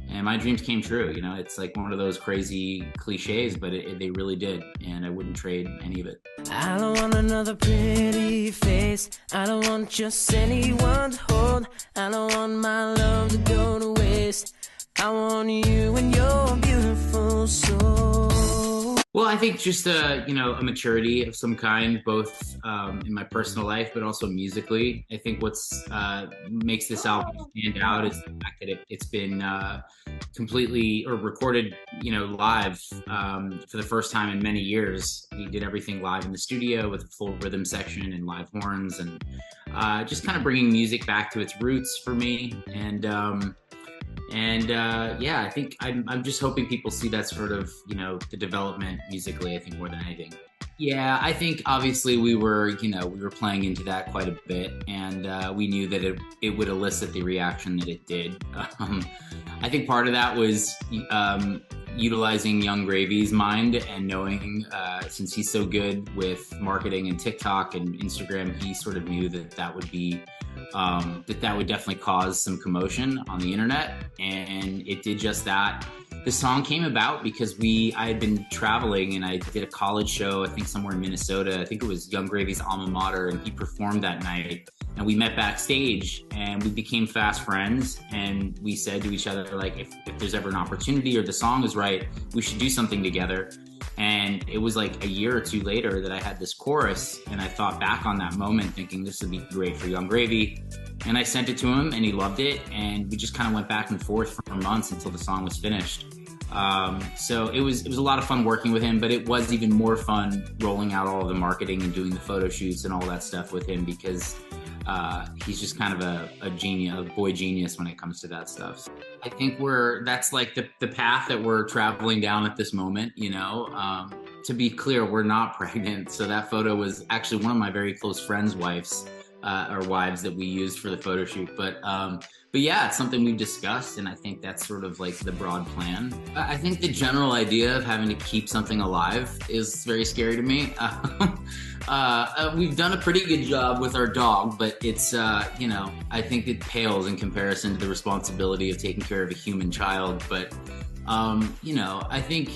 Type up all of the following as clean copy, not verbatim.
And my dreams came true. It's like one of those crazy cliches, but they really did. And I wouldn't trade any of it. I don't want another pretty face. I don't want just anyone to hold. I don't want my love to go to waste. I want you and your beautiful soul. Well, I think just a maturity of some kind, both in my personal life, but also musically. I think what's makes this album stand out is the fact that it's been completely or recorded, live for the first time in many years. He did everything live in the studio with a full rhythm section and live horns, and just kind of bringing music back to its roots for me. Yeah, I think I'm just hoping people see that sort of, the development musically, I think, more than anything. Yeah, I think obviously we were playing into that quite a bit, and we knew that it would elicit the reaction that it did. I think part of that was utilizing Young Gravy's mind and knowing, since he's so good with marketing and TikTok and Instagram, he sort of knew that would be that would definitely cause some commotion on the internet, and it did just that. The song came about because I had been traveling and I did a college show, I think somewhere in Minnesota. I think it was Young Gravy's alma mater, and he performed that night. And we met backstage and we became fast friends, and we said to each other, like, if there's ever an opportunity or the song is right, we should do something together. And it was like a year or two later that I had this chorus, and I thought back on that moment thinking this would be great for Young Gravy. And I sent it to him and he loved it, and we just kind of went back and forth for months until the song was finished. So it was a lot of fun working with him, but it was even more fun rolling out all of the marketing and doing the photo shoots and all that stuff with him, because he's just kind of a genius, a boy genius when it comes to that stuff. So I think that's like the path that we're traveling down at this moment, to be clear, we're not pregnant. So that photo was actually one of my very close friends' wives, or wives that we used for the photo shoot. But yeah, it's something we've discussed, and I think that's sort of like the broad plan. I think the general idea of having to keep something alive is very scary to me. We've done a pretty good job with our dog, but it's, I think it pales in comparison to the responsibility of taking care of a human child. But, I think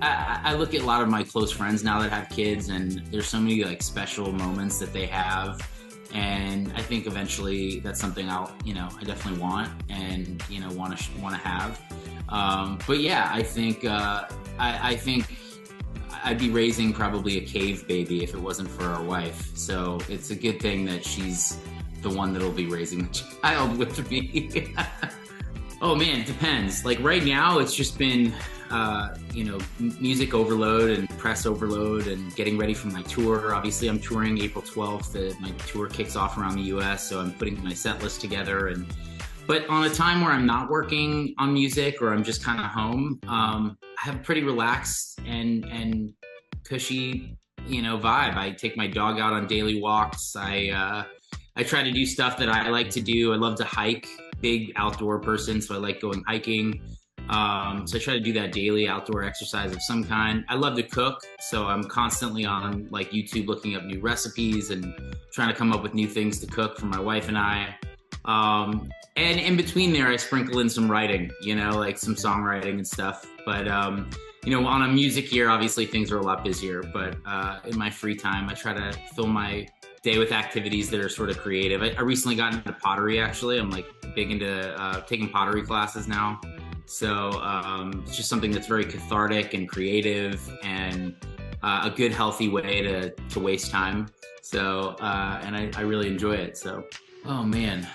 I look at a lot of my close friends now that have kids, and there's so many like special moments that they have. And I think eventually that's something I definitely want and, want to have. But yeah, I think I'd be raising probably a cave baby if it wasn't for our wife. So it's a good thing that she's the one that'll be raising the child with me. Oh man, it depends. Like right now, it's just been, music overload and press overload and getting ready for my tour. Obviously, I'm touring April 12th. My tour kicks off around the US, so I'm putting my set list together. But on a time where I'm not working on music or I'm just kind of home, I have a pretty relaxed and cushy, vibe. I take my dog out on daily walks. I try to do stuff that I like to do. I love to hike. Big outdoor person, so I like going hiking. So I try to do that daily outdoor exercise of some kind. I love to cook, so I'm constantly on like YouTube looking up new recipes and trying to come up with new things to cook for my wife and I. And in between there, I sprinkle in some writing, like some songwriting and stuff. But on a music year, obviously things are a lot busier. But in my free time, I try to fill my day with activities that are sort of creative. I recently got into pottery, actually. I'm like big into taking pottery classes now. So it's just something that's very cathartic and creative and a good, healthy way to waste time. So, and I really enjoy it. So, oh man,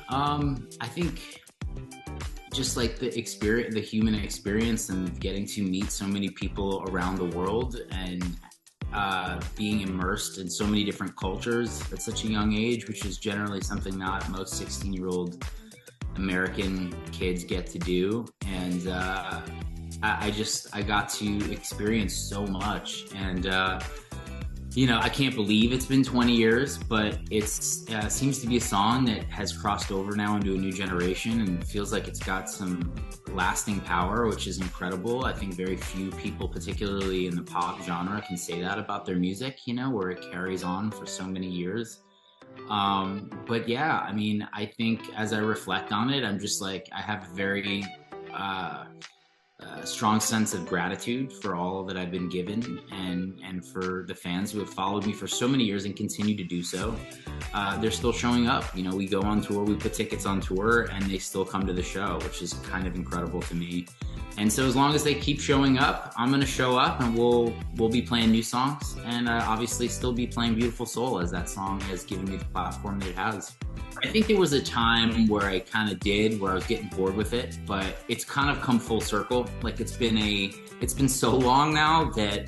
I think just like the experience, the human experience, and getting to meet so many people around the world and being immersed in so many different cultures at such a young age, which is generally something not most 16-year-old American kids get to do. And I got to experience so much. And I can't believe it's been 20 years, but it seems to be a song that has crossed over now into a new generation and feels like it's got some lasting power, which is incredible. I think very few people, particularly in the pop genre, can say that about their music, where it carries on for so many years. But yeah, I mean, I think as I reflect on it, I'm just like, I have very a strong sense of gratitude for all that I've been given, and for the fans who have followed me for so many years and continue to do so. They're still showing up. You know, we go on tour, we put tickets on tour, and they still come to the show, which is kind of incredible to me. And so as long as they keep showing up, I'm going to show up, and we'll be playing new songs, and obviously still be playing Beautiful Soul, as that song has given me the platform that it has. I think there was a time where I kind of where I was getting bored with it, but it's kind of come full circle. Like it's been so long now that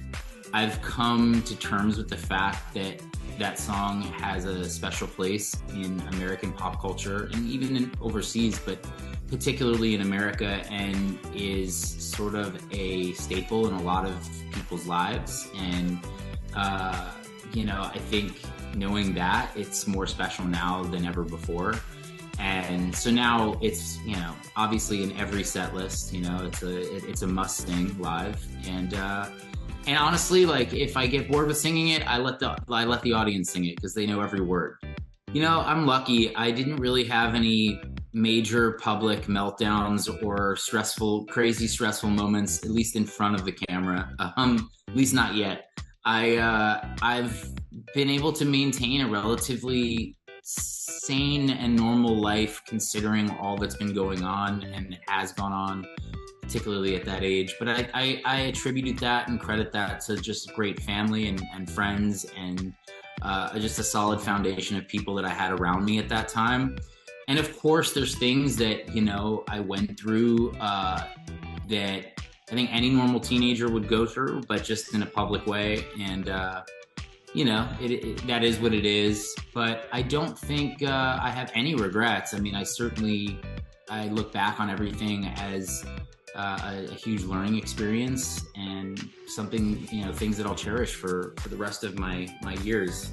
I've come to terms with the fact that that song has a special place in American pop culture, and even overseas, but particularly in America, and is sort of a staple in a lot of people's lives. And, you know, I think knowing that, it's more special now than ever before. And so now it's, you know, obviously in every set list, you know, it's a must sing live. And honestly, like if I get bored with singing it, I let the audience sing it, because they know every word. You know, I'm lucky. I didn't really have any major public meltdowns or crazy stressful moments, at least in front of the camera. At least not yet. I've been able to maintain a relatively sane and normal life, considering all that's been going on and has gone on, particularly at that age. But I attributed that and credit that to just great family and friends, and just a solid foundation of people that I had around me at that time. And of course, there's things that, you know, I went through that I think any normal teenager would go through, but just in a public way. And, you know, that is what it is. But I don't think I have any regrets. I mean, I look back on everything as a huge learning experience, and something, you know, things that I'll cherish for the rest of my years.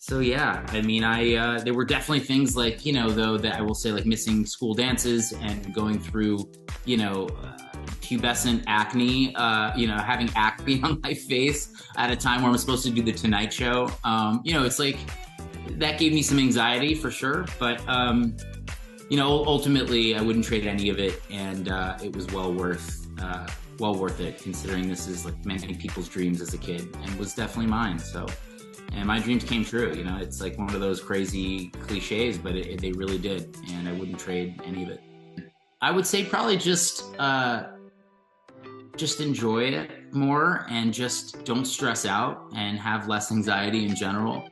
So yeah, I mean, there were definitely things like, you know, though, that I will say, like missing school dances and going through, you know, pubescent acne, you know, having acne on my face at a time where I'm supposed to do the Tonight Show. You know, it's like, that gave me some anxiety for sure, but, you know, ultimately I wouldn't trade any of it, and it was well worth it, considering this is like many people's dreams as a kid, and was definitely mine. So, and my dreams came true. You know, it's like one of those crazy cliches, but they really did, and I wouldn't trade any of it. I would say probably just enjoy it more, and just don't stress out, and have less anxiety in general.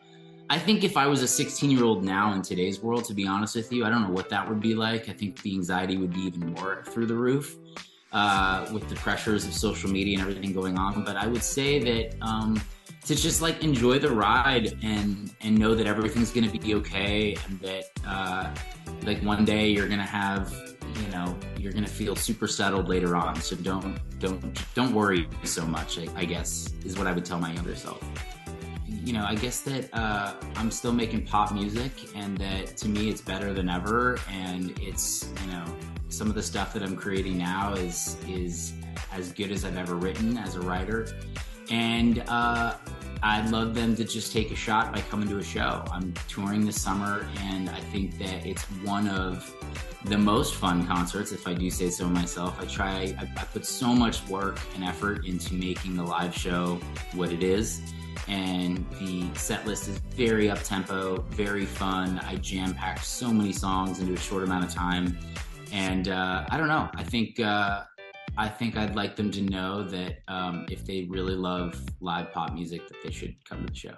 I think if I was a 16-year-old now in today's world, to be honest with you, I don't know what that would be like. I think the anxiety would be even more through the roof, with the pressures of social media and everything going on. But I would say that to just like enjoy the ride, and know that everything's going to be okay, and that like one day you're going to have, you know, you're going to feel super settled later on. So don't worry so much, I guess, is what I would tell my younger self. You know, I guess that I'm still making pop music, and that to me it's better than ever. And it's, you know, some of the stuff that I'm creating now is as good as I've ever written as a writer. And I'd love them to just take a shot by coming to a show. I'm touring this summer, and I think that it's one of the most fun concerts, if I do say so myself. I put so much work and effort into making the live show what it is. And the set list is very up-tempo, very fun. I jam-packed so many songs into a short amount of time. And I don't know, I think I'd like them to know that if they really love live pop music, that they should come to the show.